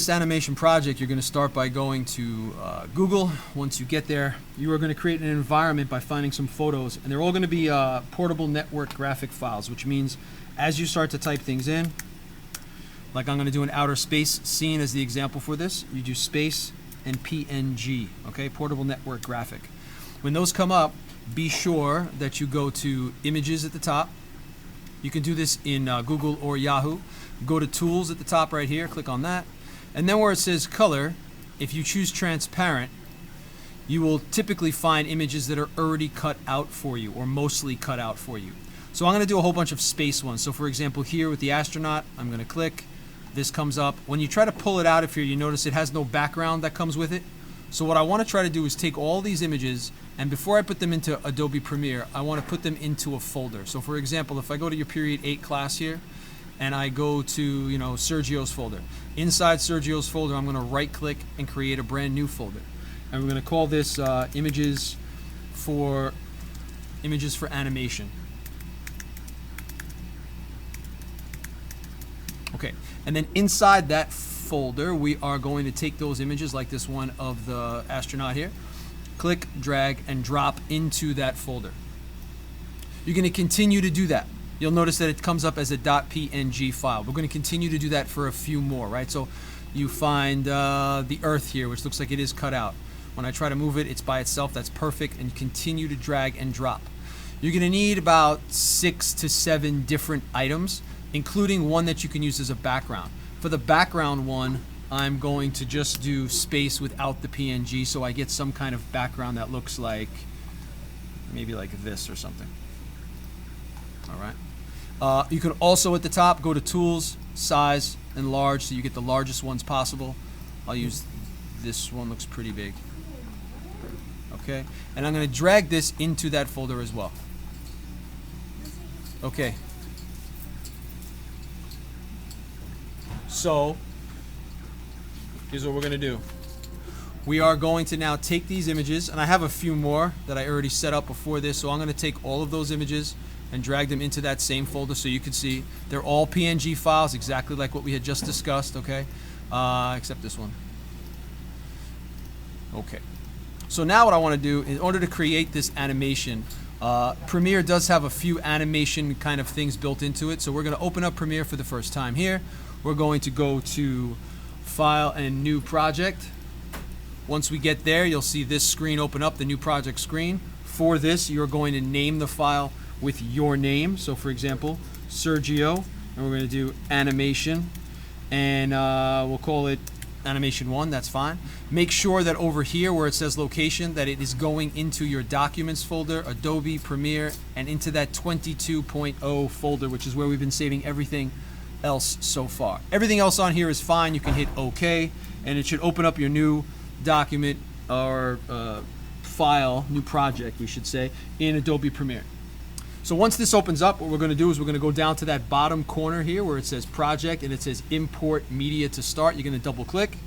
This animation project, you're going to start by going to Google. Once you get there, you are going to create an environment by finding some photos, and they're all going to be portable network graphic files, which means as you start to type things in, like I'm going to do an outer space scene as the example for this, you do space and PNG, okay, portable network graphic. When those come up, be sure that you go to images at the top. You can do this in Google or Yahoo. Go to tools at the top right here, click on that. And then where it says color, if you choose transparent, you will typically find images that are already cut out for you or mostly cut out for you. So I'm going to do a whole bunch of space ones. So for example, here with the astronaut, I'm going to click. This comes up. When you try to pull it out of here, you notice it has no background that comes with it. So what I want to try to do is take all these images, and before I put them into Adobe Premiere, I want to put them into a folder. So for example, if I go to your period 8 class here, and I go to, Sergio's folder. Inside Sergio's folder, I'm going to right-click and create a brand new folder. And we're going to call this images for animation. Okay, and then inside that folder, we are going to take those images, like this one of the astronaut here, click, drag, and drop into that folder. You're going to continue to do that. You'll notice that it comes up as a .png file. We're going to continue to do that for a few more, right? So you find the Earth here, which looks like it is cut out. When I try to move it, it's by itself. That's perfect. And continue to drag and drop. You're going to need about 6 to 7 different items, including one that you can use as a background. For the background one, I'm going to just do space without the PNG, so I get some kind of background that looks like maybe like this or something. All right. You can also at the top go to tools, size, and large, so you get the largest ones possible. I'll use this one, looks pretty big. Okay, and I'm going to drag this into that folder as well. Okay. So here's what we're going to do. We are going to now take these images, and I have a few more that I already set up before this, so I'm going to take all of those images and drag them into that same folder so you can see they're all PNG files, exactly like what we had just discussed, okay? Except this one. Okay. So now what I want to do, in order to create this animation, Premiere does have a few animation kind of things built into it, so we're going to open up Premiere for the first time here. We're going to go to File and New Project. Once we get there, you'll see this screen open up, the New Project screen. For this, you're going to name the file with your name. So for example, Sergio, and we're going to do animation, and we'll call it animation 1. That's fine. Make sure that over here where it says location, that it is going into your documents folder, Adobe Premiere, and into that 22.0 folder, which is where we've been saving everything else so far. Everything else on here is fine. You can hit OK, and it should open up your new document or file, new project we should say, in Adobe Premiere. So once this opens up, what we're going to do is we're going to go down to that bottom corner here where it says project and it says import media to start. You're going to double click.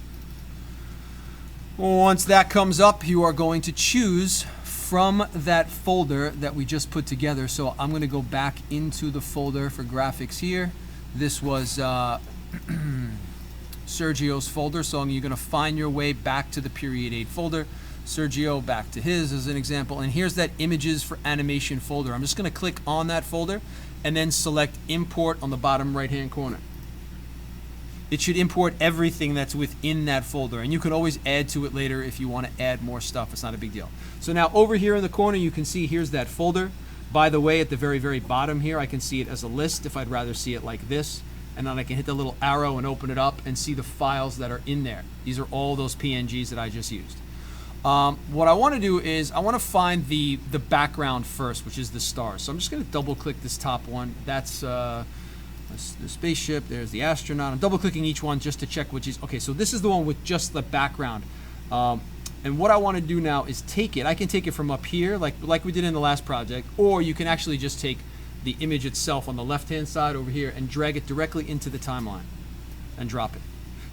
Once that comes up, you are going to choose from that folder that we just put together. So I'm going to go back into the folder for graphics here. This was Sergio's folder, so you're going to find your way back to the period 8 folder. Sergio back to his as an example, and here's that images for animation folder. I'm just going to click on that folder and then select import on the bottom right hand corner. It should import everything that's within that folder, and you can always add to it later if you want to add more stuff. It's not a big deal. So now over here in the corner you can see here's that folder. By the way, at the very bottom here I can see it as a list if I'd rather see it like this, and then I can hit the little arrow and open it up and see the files that are in there. These are all those PNGs that I just used. What I want to do is I want to find the background first, which is the stars. So I'm just going to double click this top one. That's the spaceship. There's the astronaut. I'm double clicking each one just to check which is okay. So this is the one with just the background. And what I want to do now is take it. I can take it from up here like we did in the last project, or you can actually just take the image itself on the left hand side over here and drag it directly into the timeline and drop it.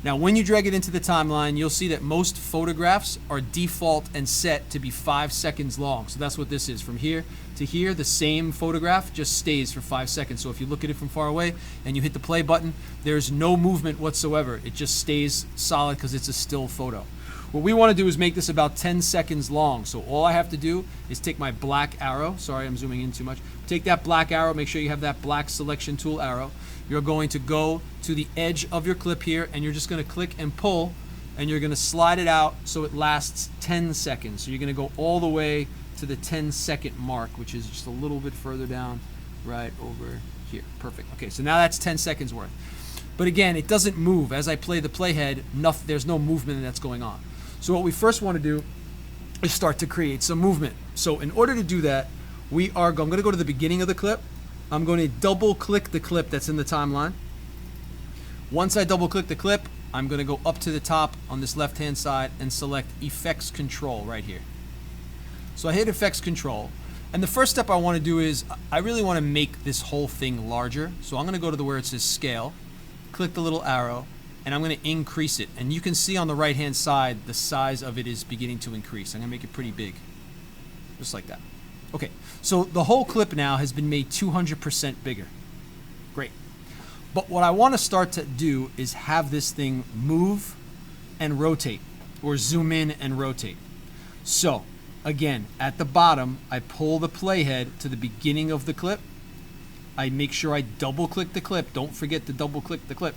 Now, when you drag it into the timeline, you'll see that most photographs are default and set to be 5 seconds long. So that's what this is. From here to here, the same photograph just stays for 5 seconds. So if you look at it from far away and you hit the play button, there's no movement whatsoever. It just stays solid because it's a still photo. What we want to do is make this about 10 seconds long. So all I have to do is take my black arrow. Sorry, I'm zooming in too much. Take that black arrow. Make sure you have that black selection tool arrow. You're going to go to the edge of your clip here, and you're just going to click and pull, and you're going to slide it out so it lasts 10 seconds. So you're going to go all the way to the 10-second mark, which is just a little bit further down right over here. Perfect. Okay, so now that's 10 seconds worth. But again, it doesn't move. As I play the playhead, there's no movement that's going on. So what we first want to do is start to create some movement. So in order to do that, I'm going to go to the beginning of the clip. I'm going to double click the clip that's in the timeline. Once I double click the clip, I'm going to go up to the top on this left hand side and select Effects Control right here. So I hit Effects Control, and the first step I want to do is I really want to make this whole thing larger. So I'm going to go to where it says Scale, click the little arrow, and I'm going to increase it. And you can see on the right hand side the size of it is beginning to increase. I'm going to make it pretty big, just like that. Okay, so the whole clip now has been made 200% bigger. Great. But what I want to start to do is have this thing move and rotate, or zoom in and rotate. So again, at the bottom, I pull the playhead to the beginning of the clip. I make sure I double click the clip. Don't forget to double click the clip.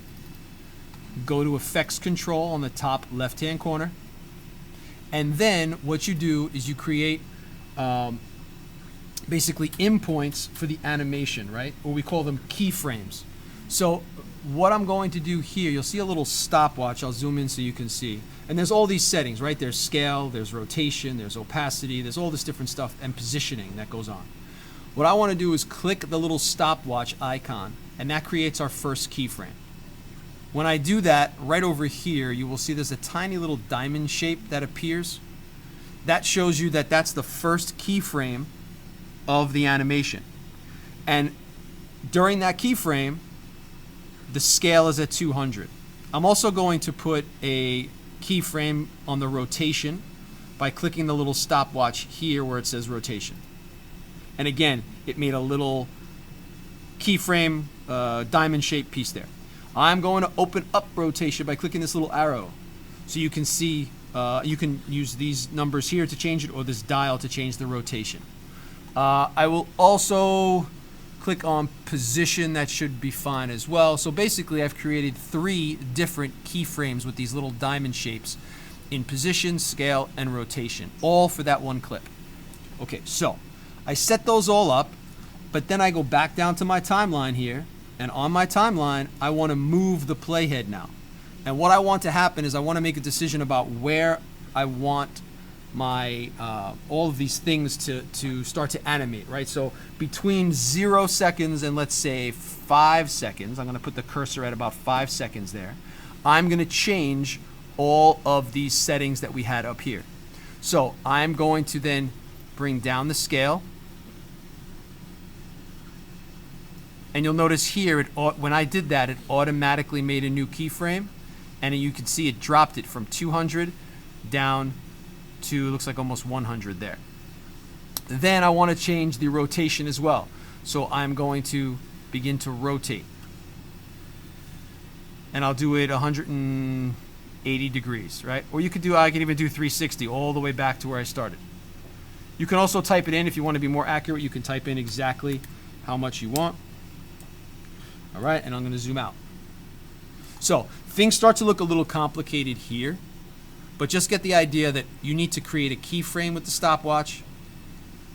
Go to Effects Control on the top left hand corner. And then what you do is you create basically endpoints for the animation, right? Or we call them keyframes. So what I'm going to do here, you'll see a little stopwatch. I'll zoom in so you can see. And there's all these settings, right? There's scale, there's rotation, there's opacity, there's all this different stuff, and positioning that goes on. What I want to do is click the little stopwatch icon, and that creates our first keyframe. When I do that, right over here, you will see there's a tiny little diamond shape that appears. That shows you that that's the first keyframe of the animation. And during that keyframe, the scale is at 200. I'm also going to put a keyframe on the rotation by clicking the little stopwatch here where it says rotation. And again, it made a little keyframe diamond shaped piece there. I'm going to open up rotation by clicking this little arrow. So you can see, you can use these numbers here to change it, or this dial to change the rotation. I will also click on position. That should be fine as well. So basically I've created 3 different keyframes with these little diamond shapes in position, scale, and rotation, all for that one clip. Okay, so I set those all up, but then I go back down to my timeline here, and on my timeline I want to move the playhead now. And what I want to happen is I want to make a decision about where I want my all of these things to start to animate, right? So between 0 seconds and let's say 5 seconds, I'm going to put the cursor at about 5 seconds there. I'm going to change all of these settings that we had up here. So I'm going to then bring down the scale, and you'll notice here when I did that, it automatically made a new keyframe, and you can see it dropped it from 200 down to, looks like almost 100 there. Then I want to change the rotation as well. So I'm going to begin to rotate. And I'll do it 180 degrees, right? Or you could do, I can even do 360 all the way back to where I started. You can also type it in if you want to be more accurate. You can type in exactly how much you want. All right, and I'm going to zoom out. So things start to look a little complicated here. But just get the idea that you need to create a keyframe with the stopwatch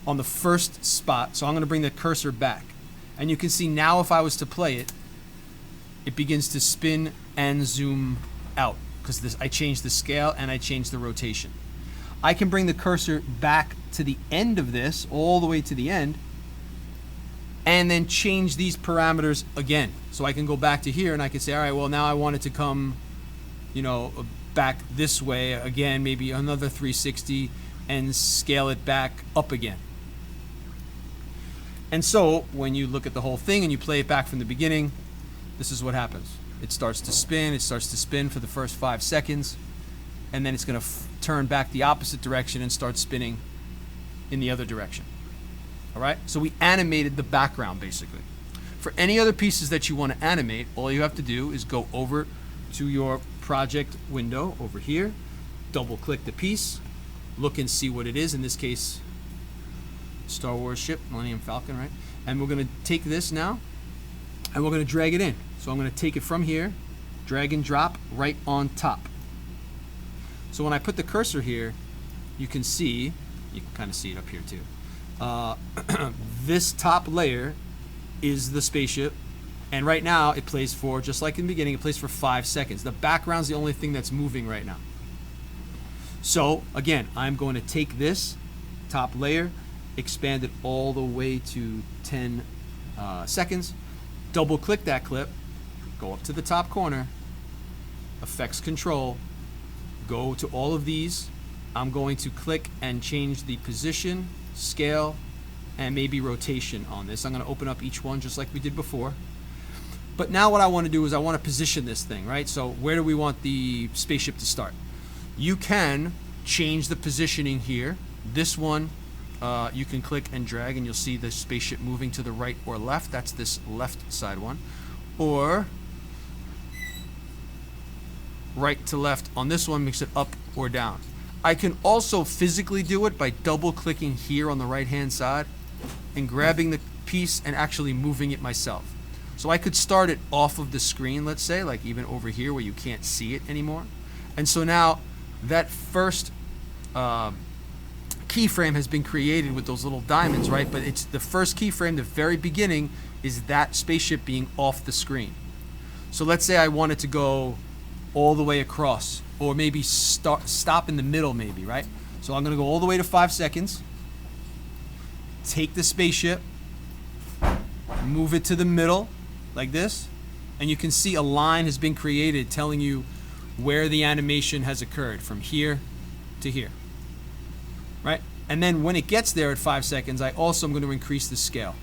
on the first spot. So I'm going to bring the cursor back. And you can see now if I was to play it, it begins to spin and zoom out because I changed the scale and I changed the rotation. I can bring the cursor back to the end of this, all the way to the end, and then change these parameters again. So I can go back to here and I can say, all right, well, now I want it to come, you know, back this way again, maybe another 360, and scale it back up again. And so when you look at the whole thing and you play it back from the beginning, this is what happens. It starts to spin. It starts to spin for the first 5 seconds, and then it's going to turn back the opposite direction and start spinning in the other direction. All right? So we animated the background, basically. For any other pieces that you want to animate, all you have to do is go over to your project window over here, double-click the piece, look and see what it is. In this case, Star Wars ship, Millennium Falcon, right? And we're going to take this now, and we're going to drag it in. So I'm going to take it from here, drag and drop right on top. So when I put the cursor here, you can kind of see it up here too. This top layer is the spaceship, and right now it plays for, just like in the beginning, it plays for 5 seconds. The background's the only thing that's moving right now. So again, I'm going to take this top layer, expand it all the way to 10 seconds, double click that clip, go up to the top corner, effects control, go to all of these. I'm going to click and change the position, scale, and maybe rotation on this. I'm going to open up each one just like we did before. But now what I want to do is I want to position this thing, right? So where do we want the spaceship to start? You can change the positioning here. This one, you can click and drag and you'll see the spaceship moving to the right or left. That's this left side one. Or right to left on this one makes it up or down. I can also physically do it by double clicking here on the right hand side and grabbing the piece and actually moving it myself. So I could start it off of the screen, let's say, like even over here where you can't see it anymore. And so now that first keyframe has been created with those little diamonds, right? But it's the first keyframe, the very beginning, is that spaceship being off the screen. So let's say I wanted to go all the way across, or maybe stop in the middle maybe, right? So I'm going to go all the way to 5 seconds, take the spaceship, move it to the middle like this, and you can see a line has been created telling you where the animation has occurred from here to here, right? And then when it gets there at 5 seconds, I also am going to increase the scale,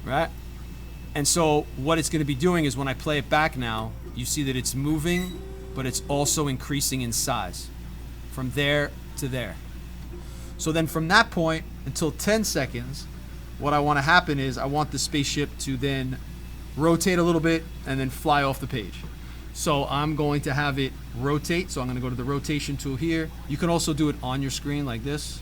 right? And so what it's going to be doing is when I play it back now, you see that it's moving, but it's also increasing in size from there to there. So then from that point until 10 seconds, what I want to happen is I want the spaceship to then rotate a little bit and then fly off the page. So I'm going to have it rotate. So I'm going to go to the rotation tool here. You can also do it on your screen like this.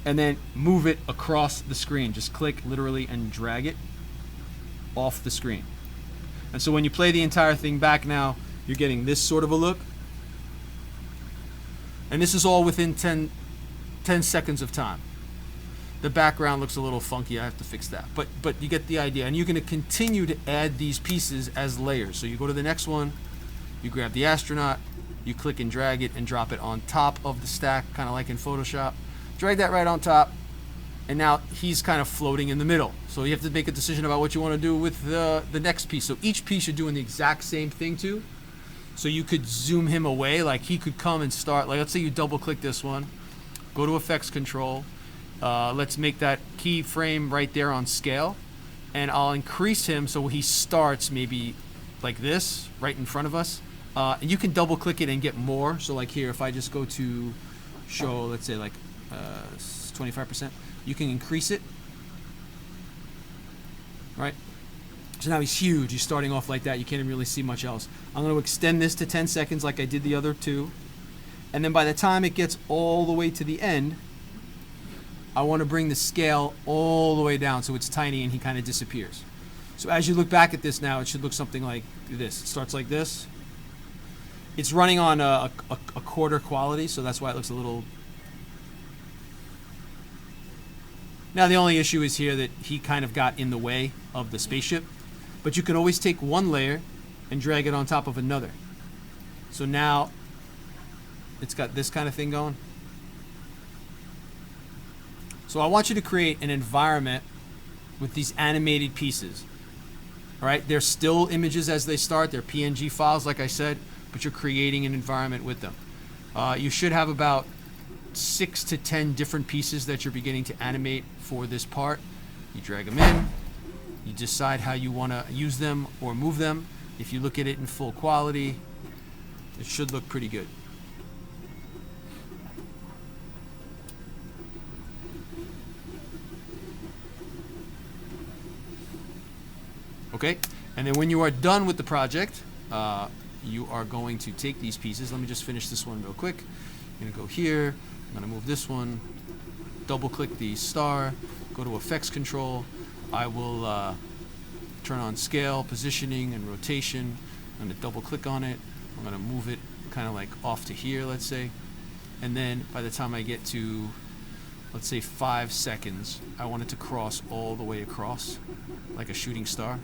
And then move it across the screen. Just click literally and drag it off the screen. And so when you play the entire thing back now, you're getting this sort of a look. And this is all within 10 seconds of time. The background looks a little funky. I have to fix that. But you get the idea. And you're going to continue to add these pieces as layers. So you go to the next one, you grab the astronaut, you click and drag it and drop it on top of the stack, kind of like in Photoshop. Drag that right on top, and now he's kind of floating in the middle. So you have to make a decision about what you want to do with the next piece. So each piece you're doing the exact same thing to. So you could zoom him away, like he could come and start, like let's say you double click this one, go to effects control, let's make that keyframe right there on scale, and I'll increase him so he starts maybe like this, right in front of us. And you can double click it and get more. So like here, if I just go to show, let's say like 25%, you can increase it, right? So now he's huge. He's starting off like that. You can't even really see much else. I'm going to extend this to 10 seconds like I did the other two. And then by the time it gets all the way to the end, I want to bring the scale all the way down so it's tiny and he kind of disappears. So as you look back at this now, it should look something like this. It starts like this. It's running on a quarter quality, so that's why it looks a little... Now the only issue is here that he kind of got in the way of the spaceship, but you can always take one layer and drag it on top of another. So now it's got this kind of thing going. So I want you to create an environment with these animated pieces. All right, they're still images as they start. They're PNG files, like I said, but you're creating an environment with them. You should have about 6 to 10 different pieces that you're beginning to animate for this part. You drag them in, You decide how you want to use them or move them. If you look at it in full quality, it should look pretty good. Okay, and then when you are done with the project, you are going to take these pieces. Let me just finish this one real quick. I'm going to go here. I'm going to move this one. Double click the star. Go to effects control. I will turn on scale, positioning, and rotation. I'm going to double click on it. I'm going to move it kind of like off to here, let's say. And then by the time I get to, let's say 5 seconds, I want it to cross all the way across like a shooting star.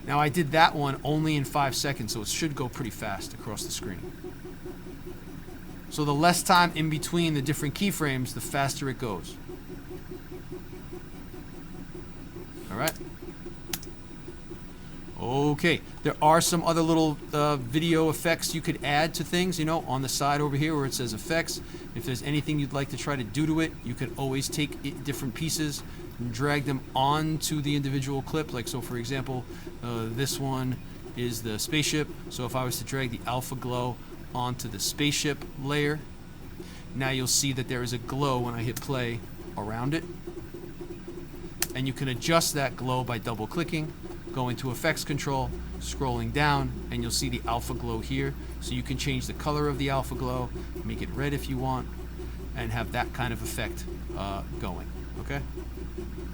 Now I did that one only in 5 seconds, so it should go pretty fast across the screen. So the less time in between the different keyframes, the faster it goes. All right. Okay, there are some other little video effects you could add to things, you know, on the side over here where it says effects. If there's anything you'd like to try to do to it, you could always take different pieces and drag them onto the individual clip. Like, so for example, this one is the spaceship. So if I was to drag the alpha glow onto the spaceship layer, now you'll see that there is a glow when I hit play around it. And you can adjust that glow by double clicking, going to effects control, scrolling down, and you'll see the alpha glow here. So you can change the color of the alpha glow, make it red if you want, and have that kind of effect going, okay?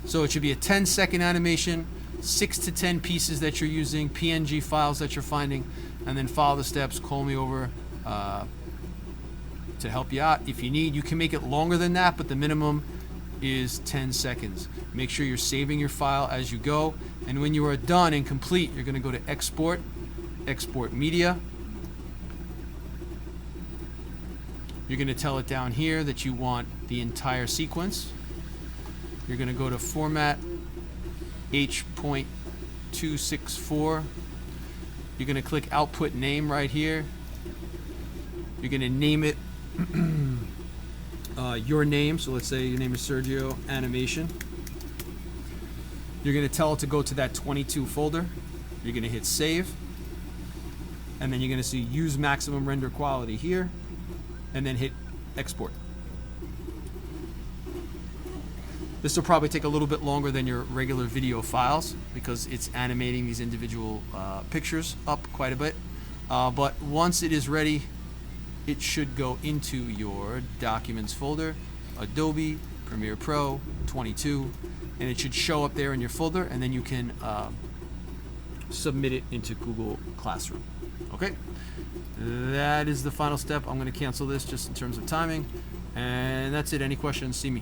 So it should be a 10-second animation, 6 to 10 pieces that you're using, PNG files that you're finding, and then follow the steps, call me over to help you out. If you need, you can make it longer than that, but the minimum is 10 seconds. Make sure you're saving your file as you go, and when you are done and complete, you're going to go to export, export media. You're going to tell it down here that you want the entire sequence. You're going to go to format H.264. You're going to click output name right here. You're going to name it your name. So let's say your name is Sergio Animation. You're going to tell it to go to that 22 folder. You're going to hit save. And then you're going to see use maximum render quality here. And then hit export. This will probably take a little bit longer than your regular video files because it's animating these individual pictures up quite a bit. But once it is ready, it should go into your Documents folder, Adobe, Premiere Pro, 22, and it should show up there in your folder, and then you can submit it into Google Classroom. Okay? That is the final step. I'm going to cancel this just in terms of timing. And that's it. Any questions, see me.